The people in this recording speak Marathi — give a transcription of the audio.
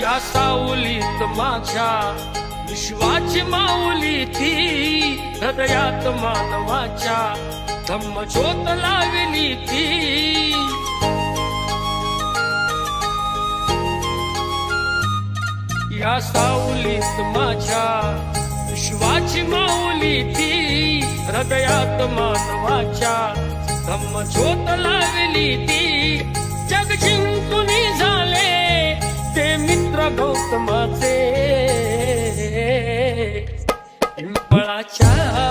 या सावलीत माझ्या विश्वाची माऊली ती, हृदयात मानवाच्या धम्मज्योत लावली ती। या सावलीत माझ्या विश्वाची माऊली ती, हृदयात मानवाच्या धम्मज्योत लावली ती। जग जिंकून झाले ते मित्र गौतमाचे, पिंपळाच्या